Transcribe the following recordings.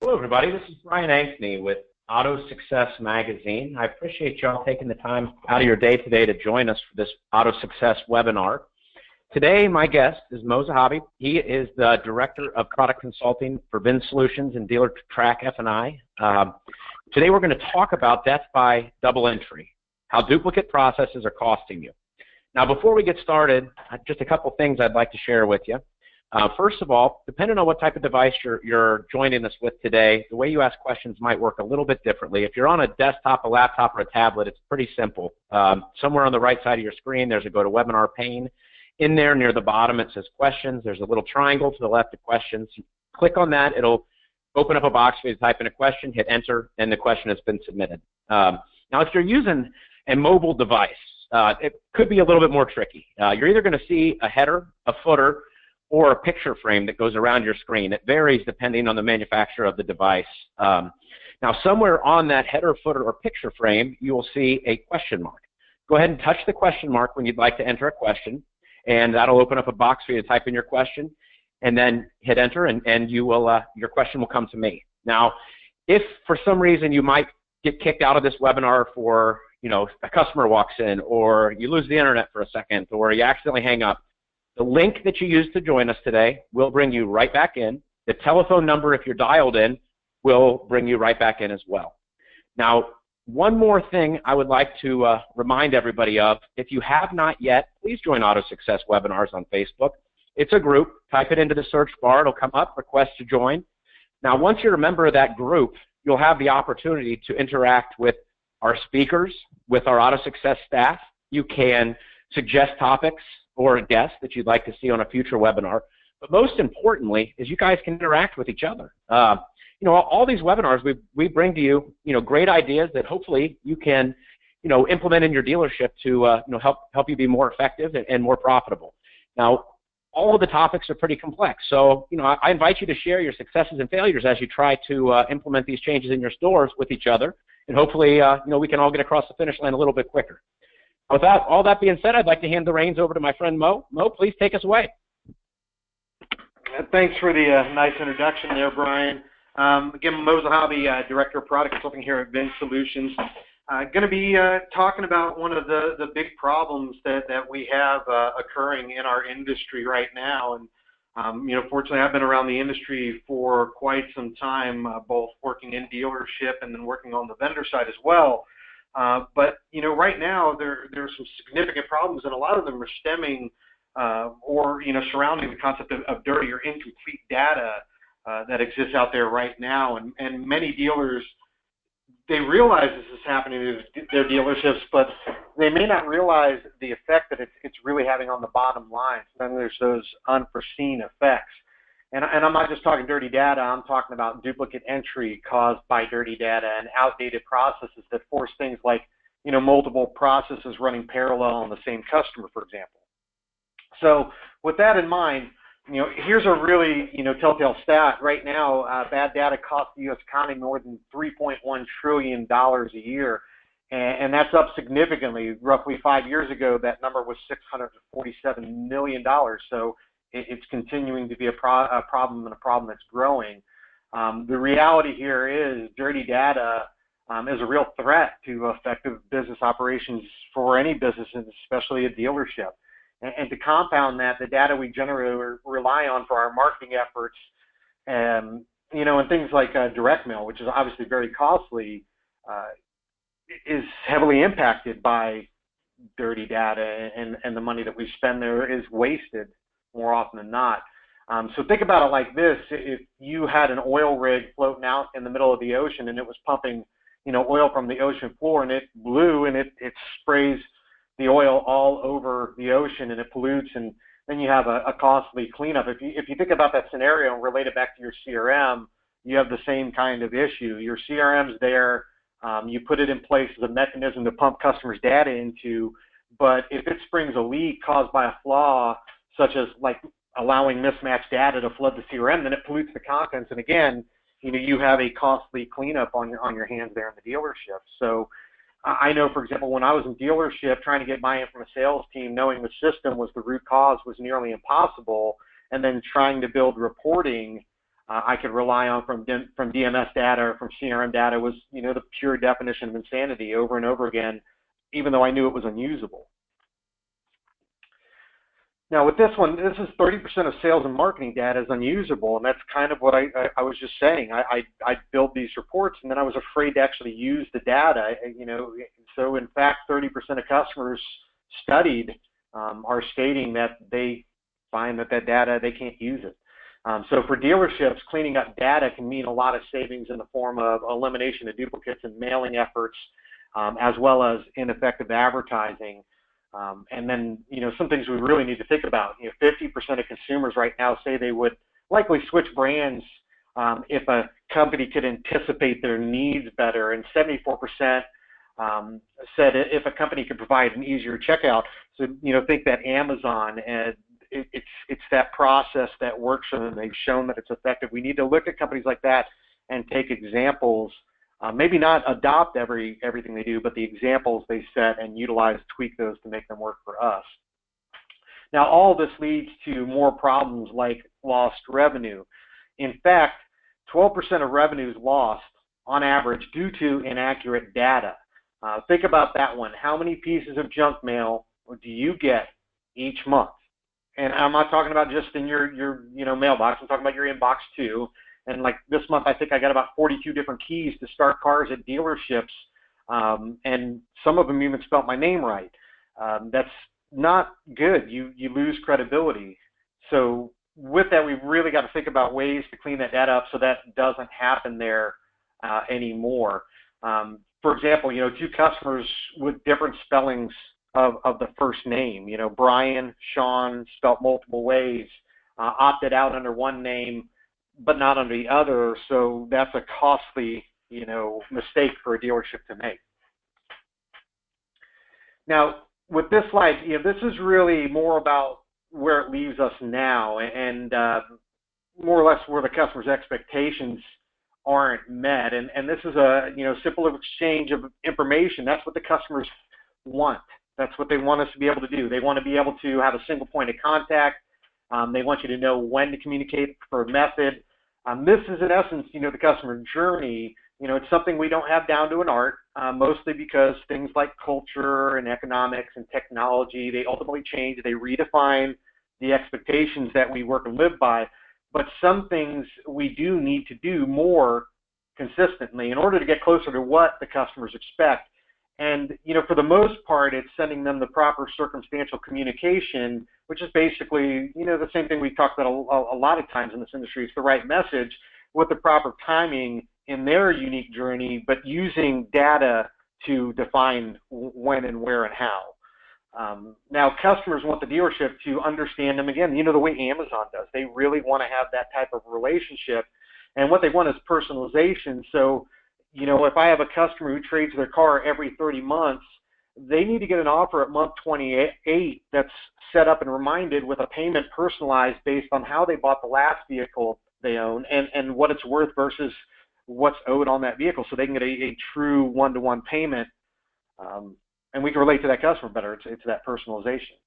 Hello, everybody. This is Brian Ankney with Auto Success Magazine. I appreciate y'all taking the time out of your day today to join us for this Auto Success webinar. Today, my guest is Zahabi. He is the Director of Product Consulting for VinSolutions and Dealertrack F&I. Today, we're going to talk about death by double entry, how duplicate processes are costing you. Now, before we get started, just a couple things I'd like to share with you. First of all, depending on what type of device you're joining us with today, the way you ask questions might work a little bit differently. If you're on a desktop, a laptop, or a tablet, it's pretty simple. Somewhere on the right side of your screen, there's a GoToWebinar pane. In there, near the bottom, it says questions. There's a little triangle to the left of questions. Click on that. It'll open up a box for you to type in a question, hit enter, and the question has been submitted. Now, if you're using a mobile device, it could be a little bit more tricky. You're either going to see a header, a footer, or a picture frame that goes around your screen. It varies depending on the manufacturer of the device. Now, somewhere on that header, footer, or picture frame, you will see a question mark. Go ahead and touch the question mark when you'd like to enter a question, and that'll open up a box for you to type in your question, and then hit enter, and you will, your question will come to me. Now, if for some reason you might get kicked out of this webinar for, a customer walks in, or you lose the internet for a second, or you accidentally hang up, the link that you used to join us today will bring you right back in. The telephone number, if you're dialed in, will bring you right back in as well. Now, one more thing I would like to remind everybody of, if you have not yet, please join Auto Success Webinars on Facebook. It's a group. Type it into the search bar. It'll come up, request to join. Now, once you're a member of that group, you'll have the opportunity to interact with our speakers, with our Auto Success staff. You can suggest topics or a guest that you'd like to see on a future webinar. But most importantly is you guys can interact with each other. All these webinars we bring to you, great ideas that hopefully you can, implement in your dealership to, help you be more effective and more profitable. Now, all of the topics are pretty complex. So, I invite you to share your successes and failures as you try to implement these changes in your stores with each other. And hopefully, we can all get across the finish line a little bit quicker. With all that being said, I'd like to hand the reins over to my friend Mo. Mo, please take us away. Thanks for the nice introduction there, Brian. Again, Mo Zahabi, Director of Product Consulting here at VinSolutions. Going to be talking about one of the big problems that we have occurring in our industry right now. And fortunately, I've been around the industry for quite some time, both working in dealership and then working on the vendor side as well. But right now there's some significant problems, and a lot of them are stemming or surrounding the concept of dirty or incomplete data that exists out there right now. And many dealers, they realize this is happening to their dealerships, but they may not realize the effect that it's really having on the bottom line. So then there's those unforeseen effects. And I'm not just talking dirty data, I'm talking about duplicate entry caused by dirty data and outdated processes that force things like, multiple processes running parallel on the same customer, for example. So with that in mind, here's a really, telltale stat. Right now, bad data costs the U.S. economy more than $3.1 trillion a year. And that's up significantly. Roughly 5 years ago, that number was $647 million. So it's continuing to be a problem, and a problem that's growing. The reality here is dirty data is a real threat to effective business operations for any business, and especially a dealership. And to compound that, the data we generally rely on for our marketing efforts, and things like direct mail, which is obviously very costly, is heavily impacted by dirty data, and the money that we spend there is wasted more often than not. So think about it like this. If you had an oil rig floating out in the middle of the ocean and it was pumping, oil from the ocean floor, and it blew and it sprays the oil all over the ocean and it pollutes, and then you have a costly cleanup. If you think about that scenario and relate it back to your CRM, you have the same kind of issue. Your CRM's there, you put it in place as a mechanism to pump customers' data into, but if it springs a leak caused by a flaw, such as like allowing mismatched data to flood the CRM, then it pollutes the contents, and again, you have a costly cleanup on your hands there in the dealership. So I know, for example, when I was in dealership trying to get buy-in from a sales team, knowing the system was the root cause was nearly impossible, and then trying to build reporting I could rely on from DMS data or from CRM data was, the pure definition of insanity over and over again, even though I knew it was unusable. Now with this one, this is 30% of sales and marketing data is unusable, and that's kind of what I was just saying. I built these reports, and then I was afraid to actually use the data. So in fact, 30% of customers studied are stating that they find that data, they can't use it. So for dealerships, cleaning up data can mean a lot of savings in the form of elimination of duplicates and mailing efforts, as well as ineffective advertising. And then, some things we really need to think about. 50% of consumers right now say they would likely switch brands if a company could anticipate their needs better, and 74% said if a company could provide an easier checkout. So, think that Amazon, and it's that process that works for them. They've shown that it's effective. We need to look at companies like that and take examples. Maybe not adopt everything they do, but the examples they set and utilize, tweak those to make them work for us. Now, all this leads to more problems like lost revenue. In fact, 12% of revenue is lost on average due to inaccurate data. Think about that one. How many pieces of junk mail do you get each month? And I'm not talking about just in your mailbox. I'm talking about your inbox too. And like this month, I think I got about 42 different keys to start cars at dealerships, and some of them even spelled my name right. That's not good. You lose credibility. So with that, we've really got to think about ways to clean that data up so that doesn't happen there anymore. For example, two customers with different spellings of the first name. Brian, Sean, spelled multiple ways, opted out under one name, but not under the other. So that's a costly, mistake for a dealership to make. Now, with this slide, this is really more about where it leaves us now, and more or less where the customer's expectations aren't met. And this is a simple exchange of information. That's what the customers want. That's what they want us to be able to do. They want to be able to have a single point of contact. They want you to know when to communicate for a method. This is in essence, the customer journey. It's something we don't have down to an art, mostly because things like culture and economics and technology, they ultimately change. They redefine the expectations that we work and live by. But some things we do need to do more consistently in order to get closer to what the customers expect. And, for the most part, it's sending them the proper circumstantial communication, which is basically, the same thing we've talked about a lot of times in this industry. It's the right message with the proper timing in their unique journey, but using data to define when and where and how. Now, customers want the dealership to understand them again, the way Amazon does. They really want to have that type of relationship. And what they want is personalization. So, if I have a customer who trades their car every 30 months, they need to get an offer at month 28 that's set up and reminded with a payment personalized based on how they bought the last vehicle they own and what it's worth versus what's owed on that vehicle, so they can get a true one-to-one payment, and we can relate to that customer better. It's that personalization.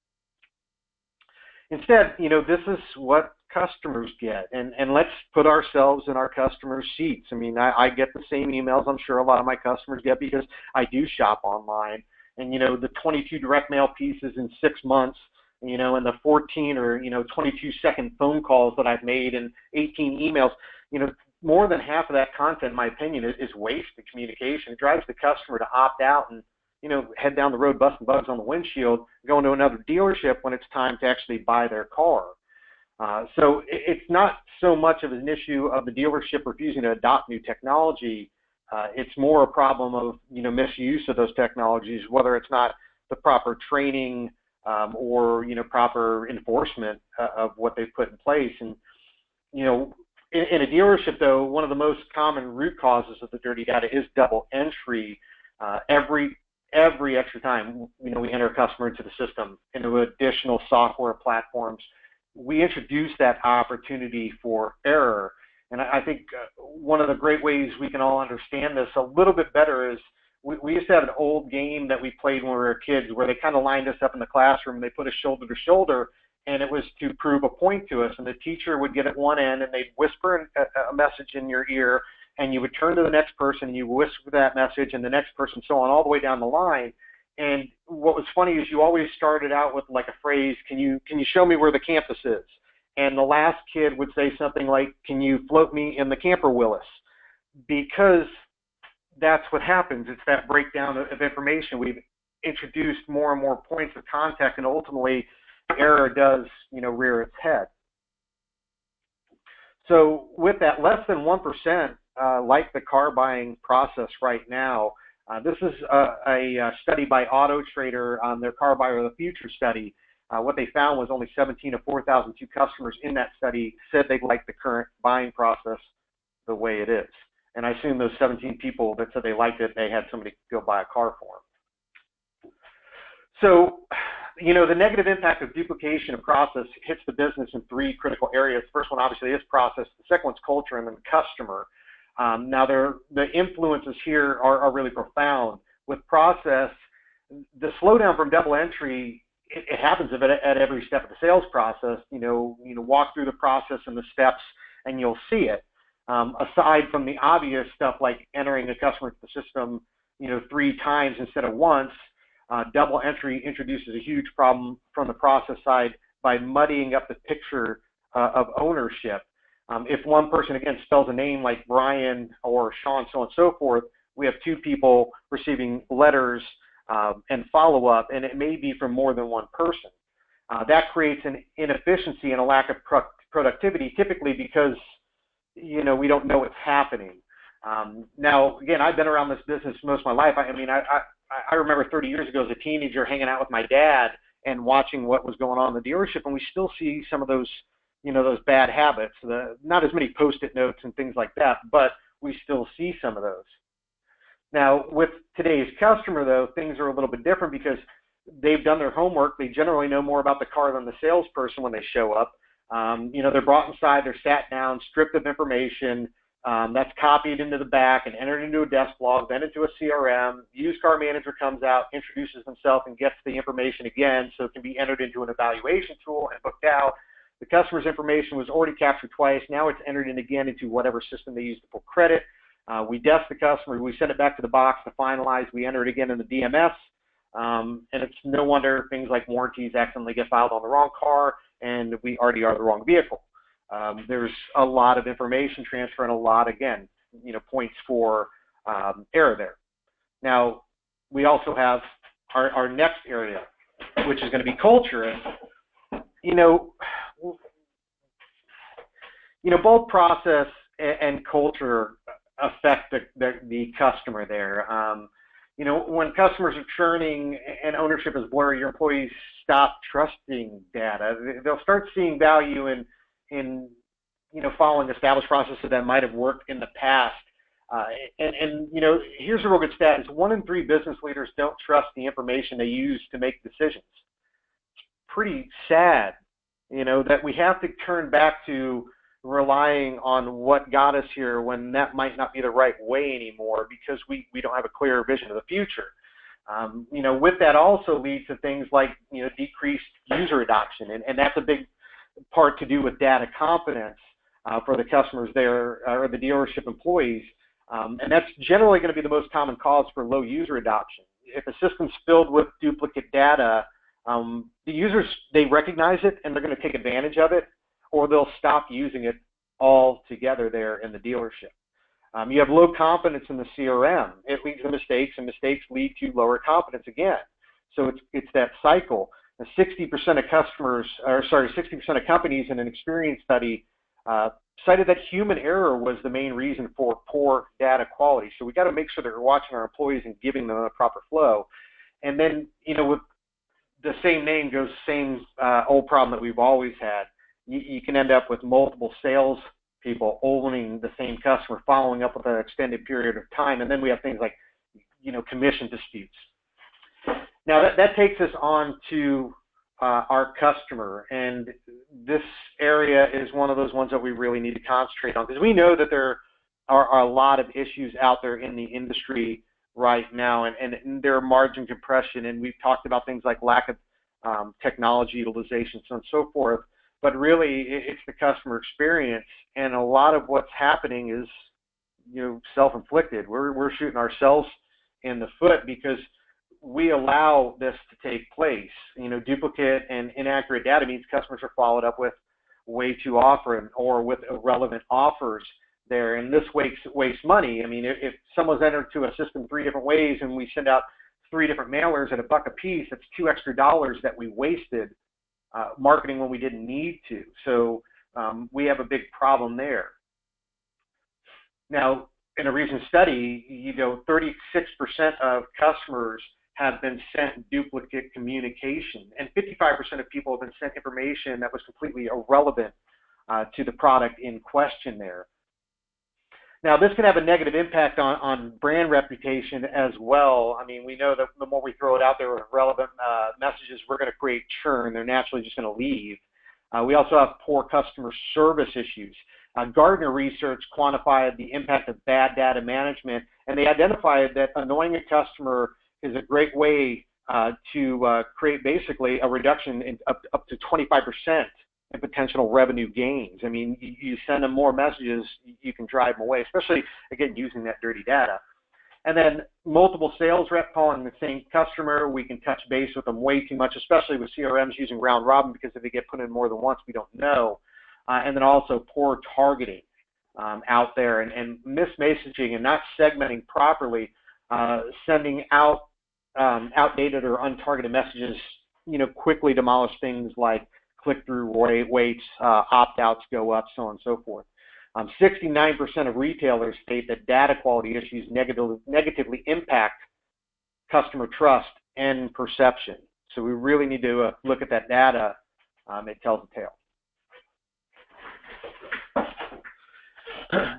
Instead, this is what customers get, and let's put ourselves in our customers' seats. I mean, I get the same emails I'm sure a lot of my customers get because I do shop online, and the 22 direct mail pieces in 6 months, and the 14 or 22-second phone calls that I've made and 18 emails, more than half of that content, in my opinion, is wasted communication. It drives the customer to opt out and head down the road busting bugs on the windshield, going to another dealership when it's time to actually buy their car. So it's not so much of an issue of the dealership refusing to adopt new technology. It's more a problem of misuse of those technologies, whether it's not the proper training or proper enforcement of what they've put in place. And in a dealership, though, one of the most common root causes of the dirty data is double entry. Every extra time we enter a customer into the system, into additional software platforms, we introduce that opportunity for error. And I think one of the great ways we can all understand this a little bit better is we used to have an old game that we played when we were kids where they kind of lined us up in the classroom and they put us shoulder to shoulder, and it was to prove a point to us. And the teacher would get at one end, and they'd whisper a message in your ear, and you would turn to the next person, and you whisper that message, and the next person, so on, all the way down the line. And what was funny is you always started out with like a phrase, can you show me where the campus is? And the last kid would say something like, can you float me in the camper Willis? Because that's what happens. It's that breakdown of information. We've introduced more and more points of contact, and ultimately error does, rear its head. So with that, less than 1% like the car buying process right now. This is a study by Auto Trader on their Car Buyer of the Future study. What they found was only 17 of 4,002 customers in that study said they liked the current buying process the way it is. And I assume those 17 people that said they liked it, they had somebody go buy a car for them. So, the negative impact of duplication of process hits the business in three critical areas. The first one, obviously, is process. The second one's culture, and then customer. Now, the influences here are really profound. With process, the slowdown from double entry, it happens at every step of the sales process. Walk through the process and the steps, and you'll see it. Aside from the obvious stuff like entering a customer into the system, 3 times instead of once, double entry introduces a huge problem from the process side by muddying up the picture of ownership. If one person, again, spells a name like Brian or Sean, so on and so forth, we have 2 people receiving letters and follow-up, and it may be from more than one person. That creates an inefficiency and a lack of productivity, typically because, we don't know what's happening. Now, again, I've been around this business most of my life. I remember 30 years ago as a teenager hanging out with my dad and watching what was going on in the dealership, and we still see some of those, those bad habits. Not as many Post-it notes and things like that, but we still see some of those. Now, with today's customer, though, things are a little bit different because they've done their homework. They generally know more about the car than the salesperson when they show up. They're brought inside, they're sat down, stripped of information. That's copied into the back and entered into a desk log, then into a CRM. The used car manager comes out, introduces himself, and gets the information again so it can be entered into an evaluation tool and booked out. The customer's information was already captured twice. Now it's entered in again into whatever system they use to pull credit. We desk the customer. We send it back to the box to finalize. We enter it again in the DMS. And it's no wonder things like warranties accidentally get filed on the wrong car, and we already are the wrong vehicle. There's a lot of information transfer and a lot, again, points for error there. Now, we also have our next area, which is going to be culture. And, both process and culture affect the customer there. When customers are churning and ownership is blurry, your employees stop trusting data. They'll start seeing value in following established processes that might have worked in the past. Here's a real good stat: is 1 in 3 business leaders don't trust the information they use to make decisions. It's pretty sad, that we have to turn back to relying on what got us here when that might not be the right way anymore because we don't have a clear vision of the future. With that also leads to things like, decreased user adoption, and that's a big part to do with data confidence for the customers there or the dealership employees. And that's generally going to be the most common cause for low user adoption. If a system's filled with duplicate data, the users, they recognize it and they're going to take advantage of it, or they'll stop using it altogether there in the dealership. You have low confidence in the CRM. It leads to mistakes, and mistakes lead to lower confidence again. So it's that cycle. 60% of 60% of companies in an experience study cited that human error was the main reason for poor data quality. So we got to make sure that we're watching our employees and giving them a proper flow. And then, with the same name goes same old problem that we've always had. You can end up with multiple sales people owning the same customer, following up with an extended period of time, and then we have things like, commission disputes. Now that takes us on to our customer, and this area is one of those ones that we really need to concentrate on because we know that there are a lot of issues out there in the industry right now, and there are margin compression, and we've talked about things like lack of technology utilization, so on and so forth. But really, it's the customer experience, and a lot of what's happening is, self-inflicted. We're shooting ourselves in the foot because we allow this to take place. Duplicate and inaccurate data means customers are followed up with way too often or with irrelevant offers there, and this wastes money. I mean, if someone's entered to a system 3 different ways and we send out 3 different mailers at $1 a piece, that's $2 extra that we wasted marketing when we didn't need to. So we have a big problem there. Now, in a recent study, 36% of customers have been sent duplicate communication, and 55% of people have been sent information that was completely irrelevant to the product in question there. Now, this can have a negative impact on brand reputation as well. I mean, we know that the more we throw it out there with relevant messages, we're going to create churn. They're naturally just going to leave. We also have poor customer service issues. Gartner research quantified the impact of bad data management, and they identified that annoying a customer is a great way to create basically a reduction in up to 25% in potential revenue gains. I mean, you send them more messages, you can drive them away, especially, again, using that dirty data. And then multiple sales rep calling the same customer, we can touch base with them way too much, especially with CRMs using round robin, because if they get put in more than once, we don't know. And then also poor targeting out there and mismessaging and not segmenting properly, sending out outdated or untargeted messages, quickly demolish things like click-through rates, opt-outs go up, so on and so forth. 69% of retailers state that data quality issues negatively impact customer trust and perception. So we really need to look at that data. It tells a tale.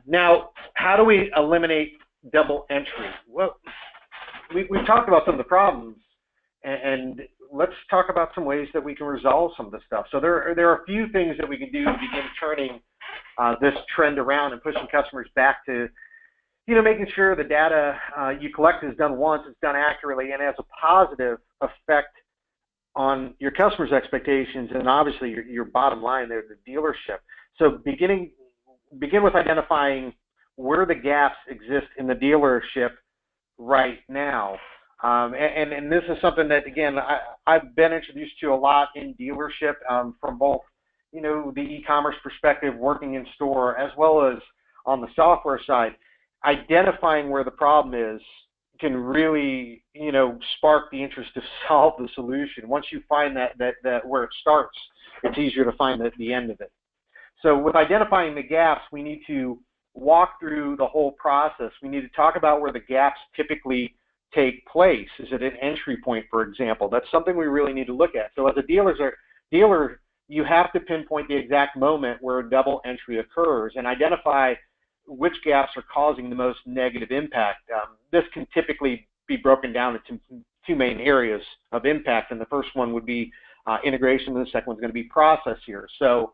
Now, how do we eliminate double entry? Well, we've talked about some of the problems, and let's talk about some ways that we can resolve some of this stuff. So there are a few things that we can do to begin turning this trend around and pushing customers back to, making sure the data you collect is done once, it's done accurately, and has a positive effect on your customers' expectations and obviously your bottom line there, the dealership. So begin with identifying where the gaps exist in the dealership right now. And this is something that, again, I've been introduced to a lot in dealership from both, the e-commerce perspective, working in store, as well as on the software side. Identifying where the problem is can really, spark the interest to solve the solution. Once you find that where it starts, it's easier to find the end of it. So with identifying the gaps, we need to walk through the whole process. We need to talk about where the gaps typically take place. Is it an entry point, for example? That's something we really need to look at. So as a dealer, you have to pinpoint the exact moment where a double entry occurs and identify which gaps are causing the most negative impact. This can typically be broken down into two main areas of impact, and the first one would be integration, and the second one's going to be process here. So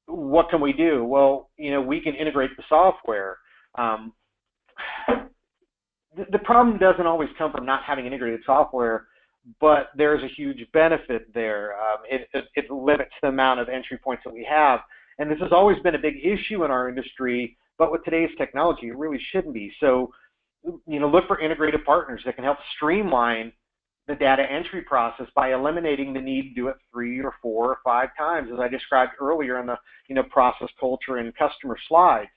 what can we do? Well, we can integrate the software. The problem doesn't always come from not having integrated software, but there's a huge benefit there. It limits the amount of entry points that we have, and this has always been a big issue in our industry, but with today's technology, it really shouldn't be. So, look for integrated partners that can help streamline the data entry process by eliminating the need to do it 3 or 4 or 5 times, as I described earlier in the process, culture, and customer slides.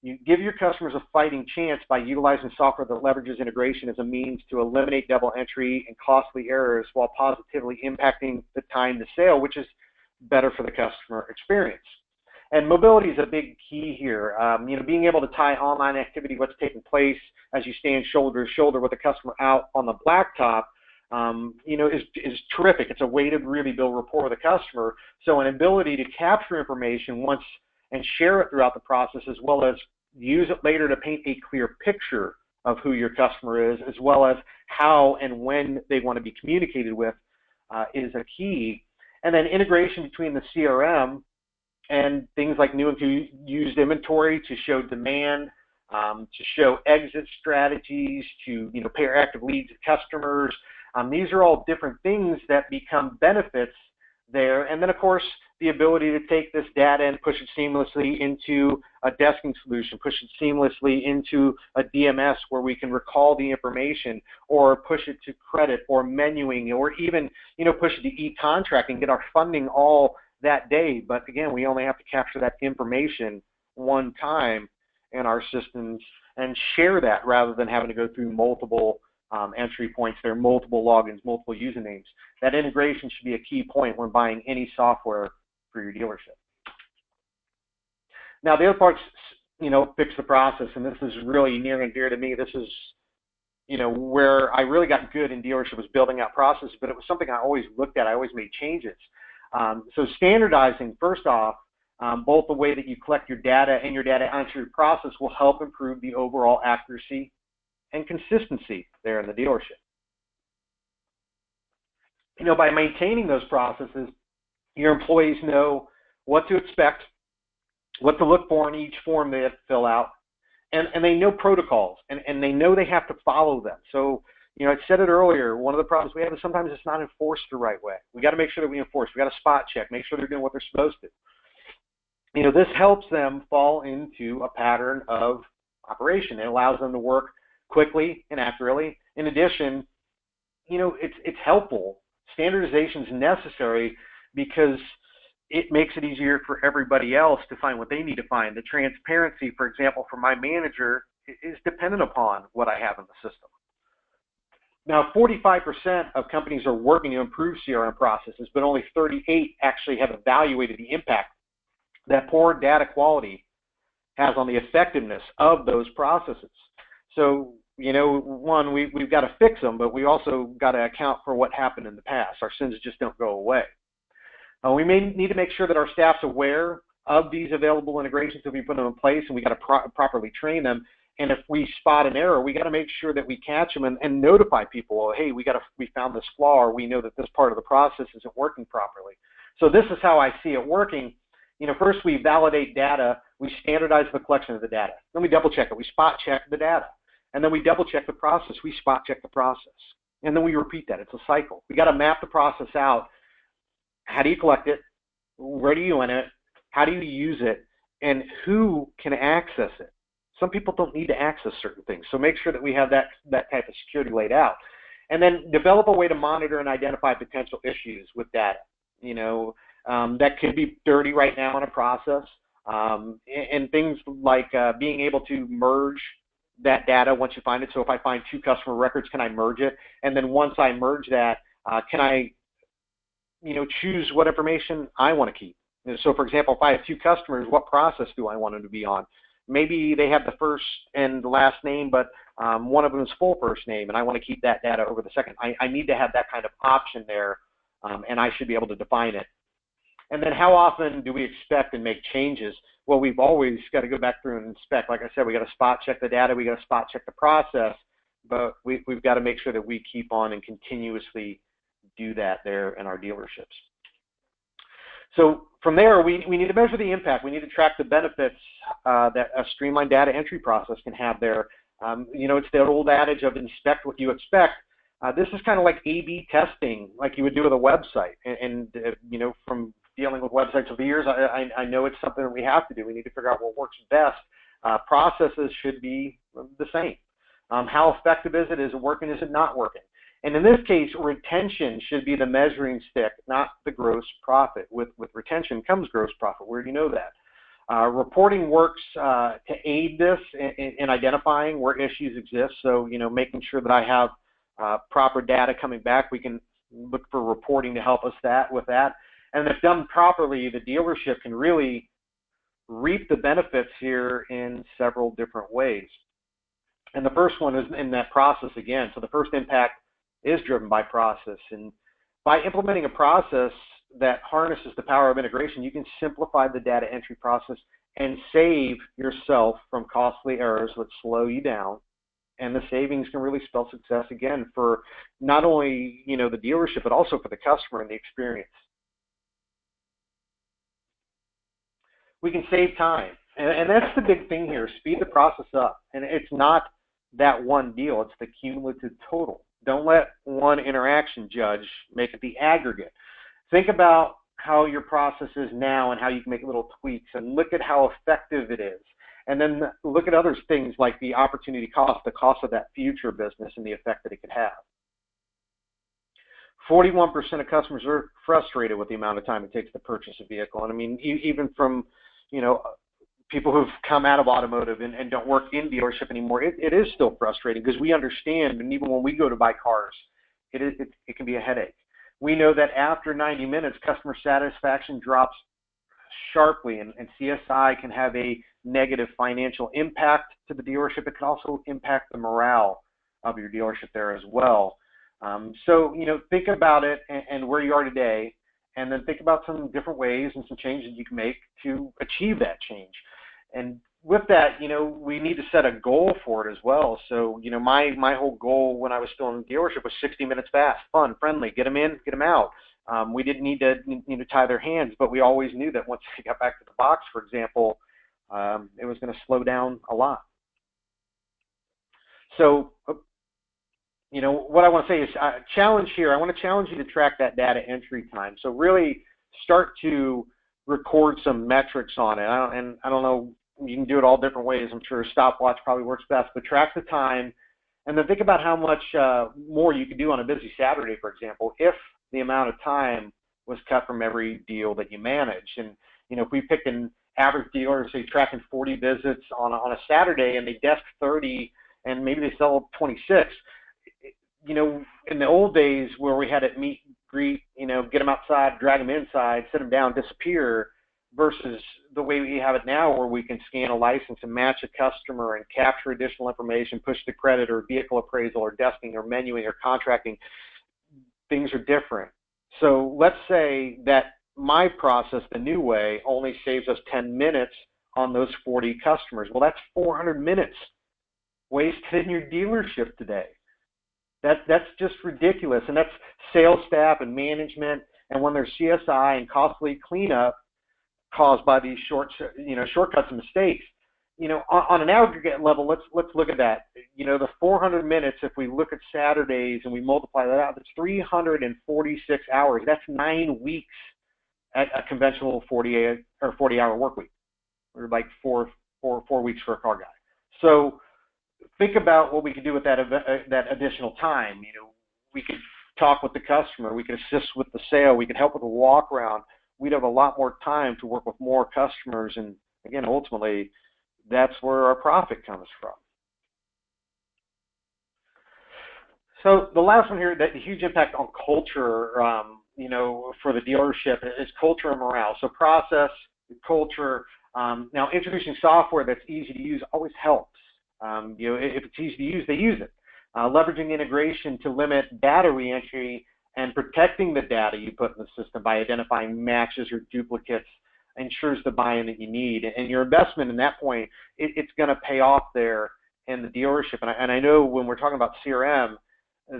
You give your customers a fighting chance by utilizing software that leverages integration as a means to eliminate double entry and costly errors while positively impacting the time to sale, which is better for the customer experience. And mobility is a big key here. Being able to tie online activity, what's taking place as you stand shoulder to shoulder with the customer out on the blacktop, is terrific. It's a way to really build rapport with the customer. So an ability to capture information once and share it throughout the process, as well as use it later to paint a clear picture of who your customer is, as well as how and when they want to be communicated with, is a key. And then integration between the CRM and things like new and used inventory to show demand, to show exit strategies, to pair active leads to customers. These are all different things that become benefits there. And then, of course, the ability to take this data and push it seamlessly into a desking solution, push it seamlessly into a DMS where we can recall the information, or push it to credit or menuing, or even, push it to e-contract and get our funding all that day. But again, we only have to capture that information one time in our systems and share that rather than having to go through multiple entry points there, multiple logins, multiple usernames. That integration should be a key point when buying any software for your dealership. Now, the other part's, fix the process, and this is really near and dear to me. This is, where I really got good in dealership, was building out processes, but it was something I always looked at. I always made changes. So standardizing, first off, both the way that you collect your data and your data entry process will help improve the overall accuracy and consistency there in the dealership. By maintaining those processes, your employees know what to expect, what to look for in each form they have to fill out, and they know protocols, and they know they have to follow them. So, I said it earlier, one of the problems we have is sometimes it's not enforced the right way. We got to make sure that we enforce. We got to spot check, make sure they're doing what they're supposed to. This helps them fall into a pattern of operation. It allows them to work quickly and accurately. In addition, it's helpful. Standardization is necessary because it makes it easier for everybody else to find what they need to find. The transparency, for example, for my manager is dependent upon what I have in the system. Now, 45% of companies are working to improve CRM processes, but only 38 actually have evaluated the impact that poor data quality has on the effectiveness of those processes. So, one, we've got to fix them, but we also got to account for what happened in the past. Our sins just don't go away. We may need to make sure that our staff's aware of these available integrations if we put them in place, and we got to properly train them. And if we spot an error, we got to make sure that we catch them and notify people. Well, hey, we found this flaw, or we know that this part of the process isn't working properly. So this is how I see it working. First we validate data, we standardize the collection of the data. Then we double check it, we spot check the data. And then we double check the process, we spot check the process. And then we repeat that, it's a cycle. We got to map the process out. How do you collect it? Where do you enter it? How do you use it? And who can access it? Some people don't need to access certain things, so make sure that we have that type of security laid out. And then develop a way to monitor and identify potential issues with data. That could be dirty right now in a process, and things like being able to merge that data once you find it. So if I find 2 customer records, can I merge it? And then once I merge that, can I choose what information I want to keep? So for example, if I have 2 customers, what process do I want them to be on? Maybe they have the first and the last name, but one of them is full first name, and I want to keep that data over the second. I need to have that kind of option there, and I should be able to define it. And then how often do we expect and make changes? Well, we've always got to go back through and inspect. Like I said, we got to spot check the data, we got to spot check the process, but we've got to make sure that we keep on and continuously do that there in our dealerships. So from there, we need to measure the impact. We need to track the benefits that a streamlined data entry process can have there. It's the old adage of inspect what you expect. This is kind of like A/B testing, like you would do with a website. And from dealing with websites over the years, I know it's something that we have to do. We need to figure out what works best. Processes should be the same. How effective is it? Is it working? Is it not working? And in this case, retention should be the measuring stick, not the gross profit. With retention comes gross profit. Where do you know that? Reporting works to aid this in identifying where issues exist. So, making sure that I have proper data coming back. We can look for reporting to help us with that. And if done properly, the dealership can really reap the benefits here in several different ways. And the first one is in that process again. So the first impact is driven by process. And by implementing a process that harnesses the power of integration, you can simplify the data entry process and save yourself from costly errors that slow you down. And the savings can really spell success again for not only the dealership, but also for the customer and the experience. We can save time, and that's the big thing here. Speed the process up, and it's not that one deal; it's the cumulative total Don't let one interaction judge make it the aggregate. Think about how your process is now and how you can make little tweaks, and look at how effective it is. And then look at other things like the opportunity cost, the cost of that future business, and the effect that it could have. 41% of customers are frustrated with the amount of time it takes to purchase a vehicle. And I mean, even from, people who've come out of automotive and don't work in dealership anymore, it is still frustrating because we understand, and even when we go to buy cars, it can be a headache. We know that after 90 minutes, customer satisfaction drops sharply, and CSI can have a negative financial impact to the dealership. It can also impact the morale of your dealership there as well. So, think about it and where you are today, and then think about some different ways and some changes you can make to achieve that change. And with that, we need to set a goal for it as well. So, my whole goal when I was still in the dealership was 60 minutes fast, fun, friendly, get them in, get them out. We didn't need to tie their hands, but we always knew that once they got back to the box, for example, it was going to slow down a lot. So, what I want to say is challenge here. I want to challenge you to track that data entry time. So really start to record some metrics on it. I don't know, you can do it all different ways. I'm sure a stopwatch probably works best, but track the time and then think about how much more you could do on a busy Saturday, for example, if the amount of time was cut from every deal that you manage. And, if we picked an average dealer, say tracking 40 visits on a Saturday and they desk 30 and maybe they sell 26, in the old days where we had it meet, greet, get them outside, drag them inside, sit them down, disappear, versus the way we have it now where we can scan a license and match a customer and capture additional information, push the credit or vehicle appraisal or desking or menuing or contracting. Things are different. So let's say that my process, the new way, only saves us 10 minutes on those 40 customers. Well, that's 400 minutes wasted in your dealership today. That's just ridiculous, and that's sales staff and management. And when there's CSI and costly cleanup caused by these shortcuts and mistakes, on an aggregate level, let's look at that. The 400 minutes, if we look at Saturdays and we multiply that out, that's 346 hours. That's 9 weeks at a conventional 40-hour work week, or like four weeks for a car guy. So think about what we could do with that additional time. We could talk with the customer. We could assist with the sale. We could help with the walk around. We'd have a lot more time to work with more customers. And again, ultimately, that's where our profit comes from. So the last one here, that the huge impact on culture, for the dealership is culture and morale. So process, culture. Now, introducing software that's easy to use always helps. If it's easy to use, they use it. Leveraging integration to limit data reentry and protecting the data you put in the system by identifying matches or duplicates ensures the buy-in that you need. And your investment in that point, it's going to pay off there in the dealership. And I know when we're talking about CRM,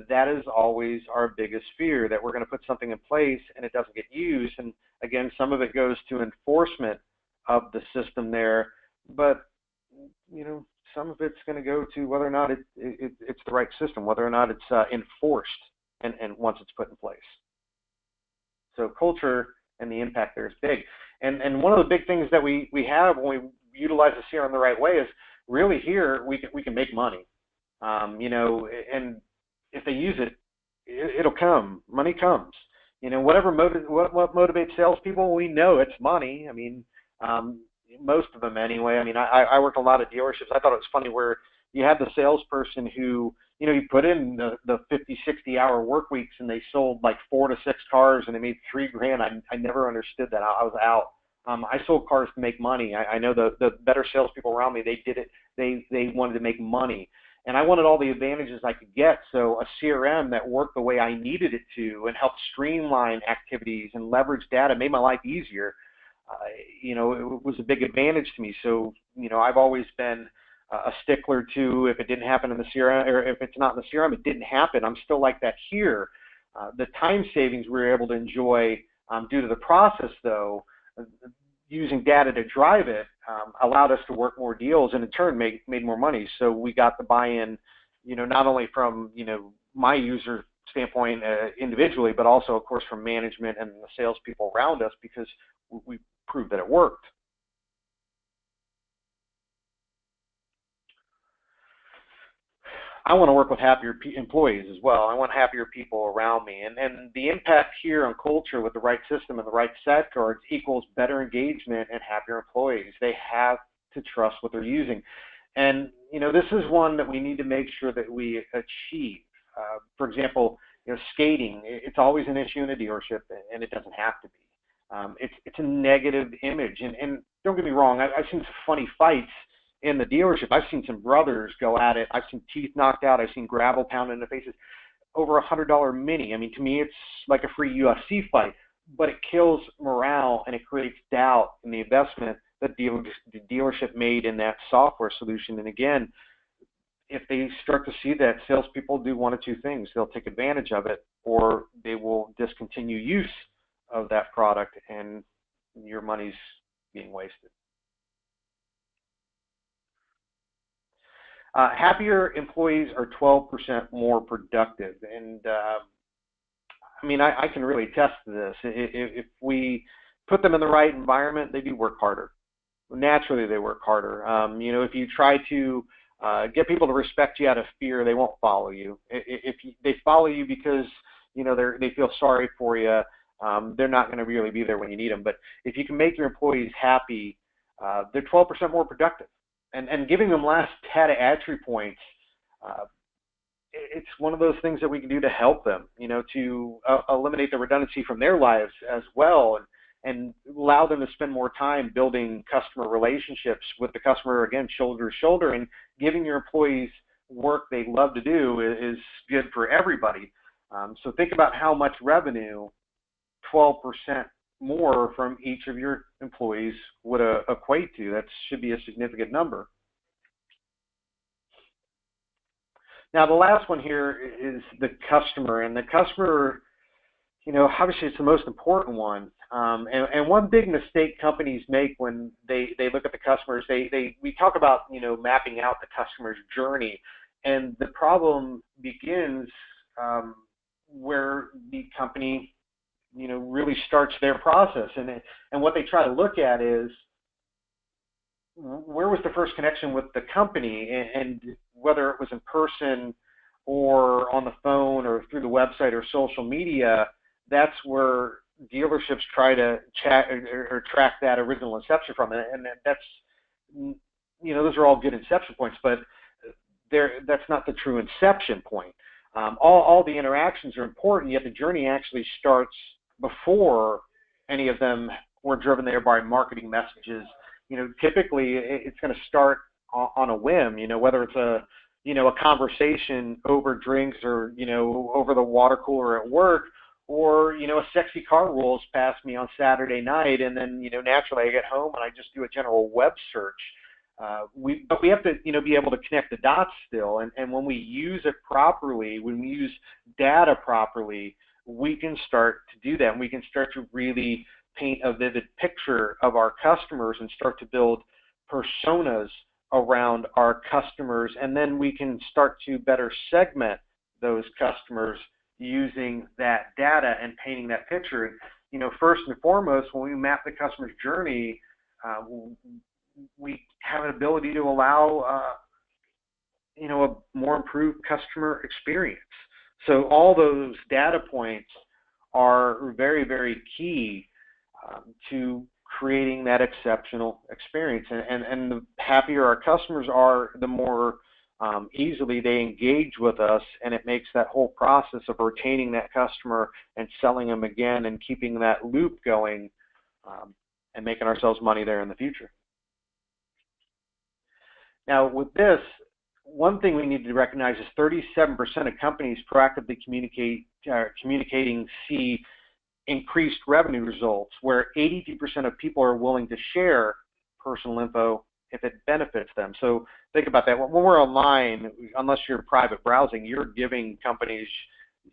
that is always our biggest fear, that we're going to put something in place and it doesn't get used. And again, some of it goes to enforcement of the system there, but some of it's going to go to whether or not it's the right system, whether or not it's enforced and once it's put in place. So culture and the impact there is big. And one of the big things that we have when we utilize the CRM the right way is really here we can make money. And if they use it, it'll come. Money comes. What motivates salespeople, we know it's money. I mean, most of them anyway. I mean, I worked a lot of dealerships. I thought it was funny where you had the salesperson who, you put in the 50, 60-hour work weeks and they sold like 4 to 6 cars and they made $3,000. I never understood that. I was out. I sold cars to make money. I know the better salespeople around me, they did it. They wanted to make money. And I wanted all the advantages I could get. So a CRM that worked the way I needed it to and helped streamline activities and leverage data made my life easier. It was a big advantage to me. So, I've always been a stickler to, if it didn't happen in the CRM, or if it's not in the CRM, it didn't happen. I'm still like that here. The time savings we were able to enjoy due to the process, though, using data to drive it, allowed us to work more deals and in turn made more money. So we got the buy-in, not only from, my user standpoint individually, but also, of course, from management and the salespeople around us, because we proved that it worked. I want to work with happier employees as well. I want happier people around me. And the impact here on culture with the right system and the right set cards equals better engagement and happier employees. They have to trust what they're using. And, this is one that we need to make sure that we achieve. For example, skating, it's always an issue in a dealership, and it doesn't have to be. It's a negative image. And don't get me wrong, I've seen some funny fights in the dealership. I've seen some brothers go at it. I've seen teeth knocked out. I've seen gravel pounded in the faces. Over $100 Mini. I mean, to me, it's like a free UFC fight, but it kills morale and it creates doubt in the investment that the dealership made in that software solution. And again, if they start to see that, salespeople do one of two things. They'll take advantage of it, or they will discontinue use of that product, and your money's being wasted. Happier employees are 12% more productive, and I can really attest to this. If we put them in the right environment, they do work harder. Naturally, they work harder. If you try to get people to respect you out of fear, they won't follow you. If they follow you because they feel sorry for you, they're not going to really be there when you need them. But if you can make your employees happy, they're 12% more productive. And giving them last data entry points, it's one of those things that we can do to help them, to eliminate the redundancy from their lives as well, and allow them to spend more time building customer relationships with the customer, again, shoulder to shoulder. And giving your employees work they love to do is good for everybody. So think about how much revenue 12% more from each of your employees would equate to. That should be a significant number. Now, the last one here is the customer. And the customer, obviously it's the most important one. And one big mistake companies make when they look at the customers, we talk about, mapping out the customer's journey. And the problem begins where the company really starts their process. And what they try to look at is, where was the first connection with the company, and whether it was in person or on the phone or through the website or social media, that's where dealerships try to chat or track that original inception from. And that's, those are all good inception points, but that's not the true inception point. All the interactions are important, yet the journey actually starts before any of them were driven there by marketing messages. Typically it's going to start on a whim, whether it's a conversation over drinks or, over the water cooler at work, or, a sexy car rolls past me on Saturday night, and then, naturally I get home and I just do a general web search. But we have to, be able to connect the dots still. And when we use it properly, when we use data properly, we can start to do that. And we can start to really paint a vivid picture of our customers and start to build personas around our customers. And then we can start to better segment those customers using that data and painting that picture. First and foremost, when we map the customer's journey, we have an ability to allow a more improved customer experience. So all those data points are very, very key to creating that exceptional experience. And the happier our customers are, the more easily they engage with us, and it makes that whole process of retaining that customer and selling them again and keeping that loop going, and making ourselves money there in the future. Now, with this, one thing we need to recognize is 37% of companies proactively communicating see increased revenue results, where 82% of people are willing to share personal info if it benefits them. So think about that. When we're online, unless you're private browsing, you're giving companies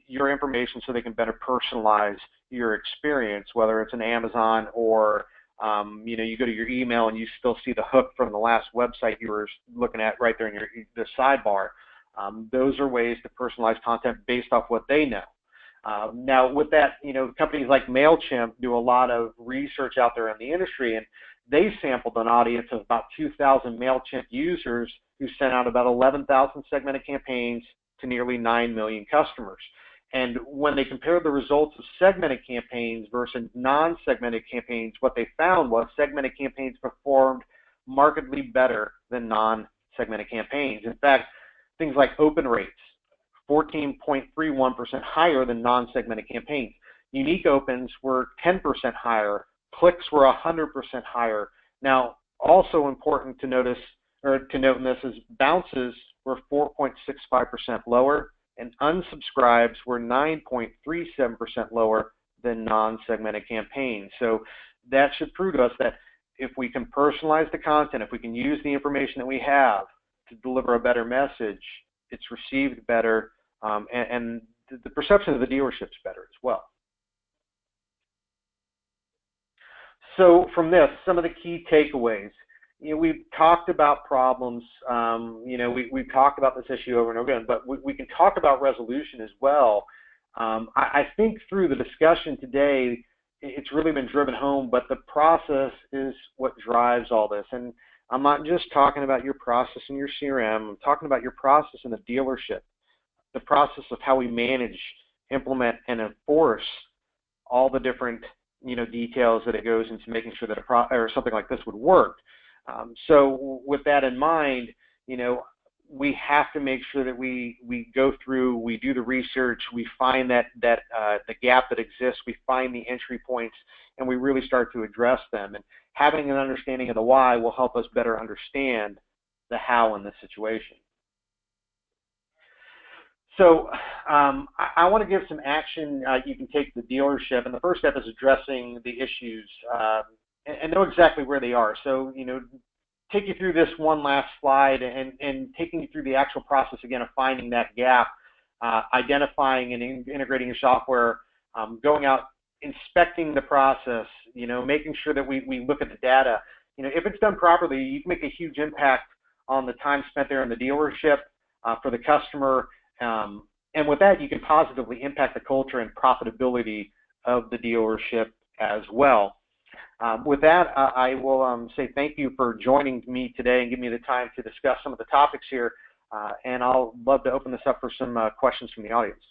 your information so they can better personalize your experience, whether it's an Amazon or you go to your email and you still see the hook from the last website you were looking at right there in the sidebar. Those are ways to personalize content based off what they know. Now, with that, companies like MailChimp do a lot of research out there in the industry, and they sampled an audience of about 2,000 MailChimp users who sent out about 11,000 segmented campaigns to nearly 9 million customers. And when they compared the results of segmented campaigns versus non-segmented campaigns, what they found was segmented campaigns performed markedly better than non-segmented campaigns. In fact, things like open rates, 14.31% higher than non-segmented campaigns. Unique opens were 10% higher. Clicks were 100% higher. Now, also important to notice, or to note in this, is bounces were 4.65% lower, and unsubscribes were 9.37% lower than non-segmented campaigns. So that should prove to us that if we can personalize the content, if we can use the information that we have to deliver a better message, it's received better, and the perception of the dealership's better as well. So from this, some of the key takeaways. We've talked about problems. We've talked about this issue over and over again, but we can talk about resolution as well. I think through the discussion today, it's really been driven home, but the process is what drives all this. And I'm not just talking about your process in your CRM. I'm talking about your process in the dealership, the process of how we manage, implement, and enforce all the different details that it goes into making sure that or something like this would work. So with that in mind, we have to make sure that we go through, we do the research, we find the gap that exists, we find the entry points, and we really start to address them. And having an understanding of the why will help us better understand the how in this situation. So I want to give some action you can take to the dealership, and the first step is addressing the issues and know exactly where they are. So, take you through this one last slide and taking you through the actual process again of finding that gap, identifying and integrating your software, going out, inspecting the process, making sure that we look at the data. If it's done properly, you can make a huge impact on the time spent there in the dealership for the customer. And with that, you can positively impact the culture and profitability of the dealership as well. With that, I will say thank you for joining me today and giving me the time to discuss some of the topics here. And I'll love to open this up for some questions from the audience.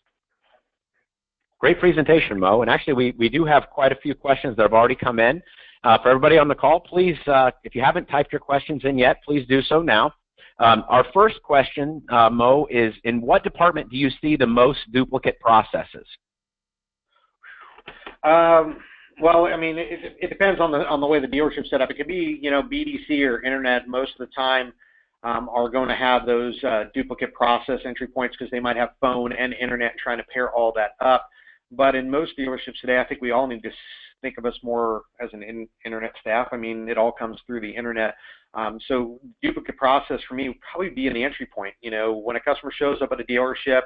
Great presentation, Mo. And actually, we do have quite a few questions that have already come in. For everybody on the call, please, if you haven't typed your questions in yet, please do so now. Our first question, Mo, is in what department do you see the most duplicate processes? Well, I mean, it depends on the way the dealership's set up. It could be, BDC or internet most of the time are going to have those duplicate process entry points because they might have phone and internet and trying to pair all that up. But in most dealerships today, I think we all need to think of us more as an internet staff. I mean, it all comes through the internet. So duplicate process for me would probably be in the entry point. When a customer shows up at a dealership,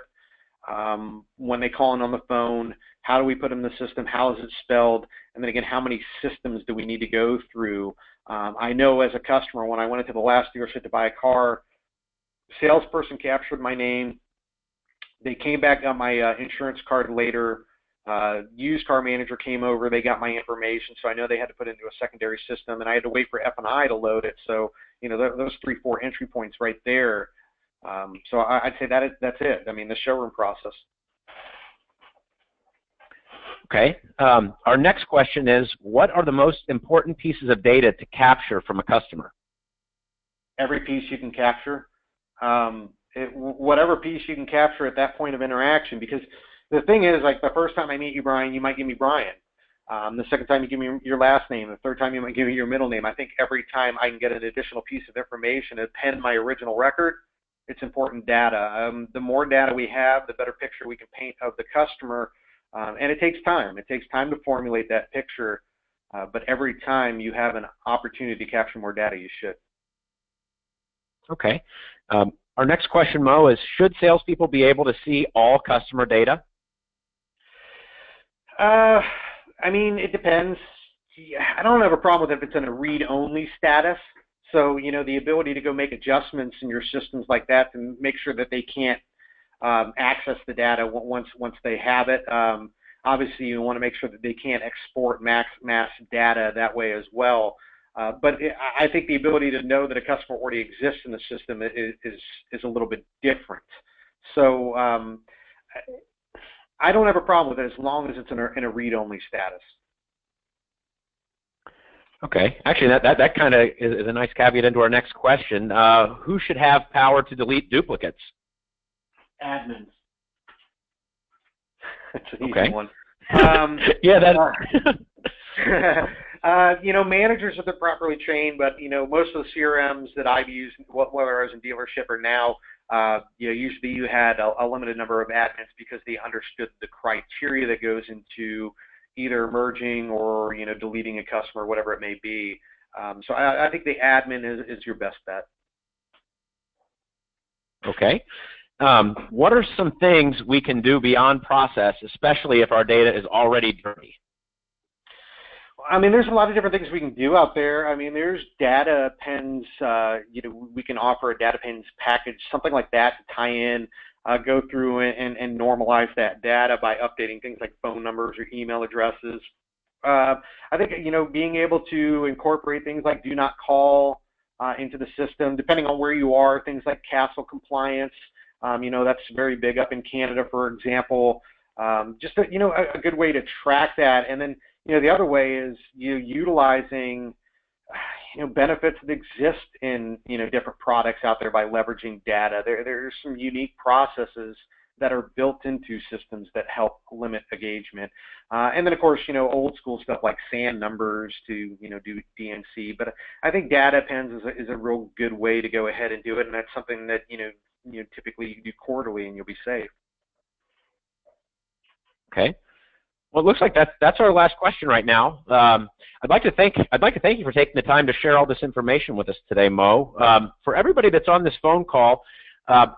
when they call in on the phone, how do we put in the system? How is it spelled? And then again, how many systems do we need to go through? I know as a customer, when I went into the last dealership to buy a car, salesperson captured my name. They came back, got my insurance card later. Used car manager came over. They got my information, so I know they had to put it into a secondary system, and I had to wait for F&I to load it. So, those 3-4 entry points right there. So I'd say that's it. I mean, the showroom process. Okay. Our next question is, what are the most important pieces of data to capture from a customer? Every piece you can capture. Whatever piece you can capture at that point of interaction, because the thing is, like the first time I meet you, Brian, you might give me Brian. The second time you give me your last name. The third time you might give me your middle name. I think every time I can get an additional piece of information to append my original record, it's important data. The more data we have, the better picture we can paint of the customer. And it takes time. It takes time to formulate that picture. But every time you have an opportunity to capture more data, you should. Okay. Our next question, Mo, is should salespeople be able to see all customer data? I mean, it depends. I don't have a problem with if it's in a read-only status. So, the ability to go make adjustments in your systems like that to make sure that they can't access the data once they have it. Obviously, you want to make sure that they can't export mass data that way as well. But I think the ability to know that a customer already exists in the system is a little bit different. So I don't have a problem with it as long as it's in a read-only status. Okay. Actually, that kind of is a nice caveat into our next question. Who should have power to delete duplicates? Admins. That's an easy one. Yeah, that. Managers, if they're properly trained, but most of the CRMs that I've used, whether I was in dealership or now, usually you had a limited number of admins because they understood the criteria that goes into either merging or deleting a customer, whatever it may be. So I think the admin is your best bet. Okay. What are some things we can do beyond process, especially if our data is already dirty? I mean, there's a lot of different things we can do out there. I mean, there's data pens. We can offer a data pens package, something like that, to tie in, go through and normalize that data by updating things like phone numbers or email addresses. I think being able to incorporate things like do not call into the system, depending on where you are, things like castle compliance. That's very big up in Canada, for example. Just a good way to track that. And then the other way is utilizing benefits that exist in different products out there by leveraging data. There's some unique processes that are built into systems that help limit engagement. And then of course old school stuff like SAN numbers to do DNC. But I think data pens is a real good way to go ahead and do it, and that's something that typically you do quarterly and you'll be safe. Okay. Well, it looks like that's our last question right now. I'd like to thank you for taking the time to share all this information with us today, Mo. For everybody that's on this phone call,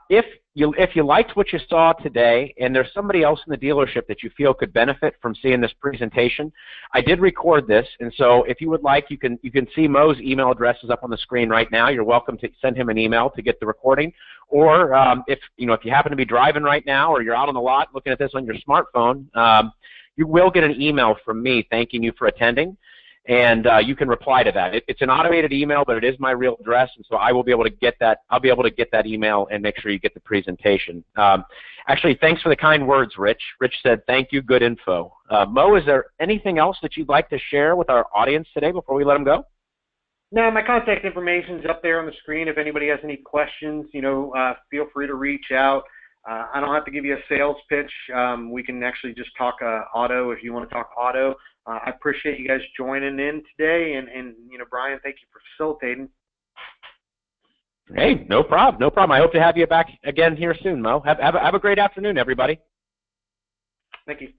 if you liked what you saw today and there's somebody else in the dealership that you feel could benefit from seeing this presentation, I did record this, and so if you would like, you can see Mo's email address is up on the screen right now. You're welcome to send him an email to get the recording, or if you happen to be driving right now or you're out on the lot looking at this on your smartphone, you will get an email from me thanking you for attending, and you can reply to that. It's an automated email, but it is my real address, and so I will be able to get that. I'll be able to get that email and make sure you get the presentation. Actually, thanks for the kind words, Rich. Rich said, "Thank you, good info." Mo, is there anything else that you'd like to share with our audience today before we let them go? No, my contact information is up there on the screen. If anybody has any questions, feel free to reach out. I don't have to give you a sales pitch. We can actually just talk auto if you want to talk auto. I appreciate you guys joining in today, and Brian, thank you for facilitating. Hey, no problem, no problem. I hope to have you back again here soon, Mo. Have a great afternoon, everybody. Thank you.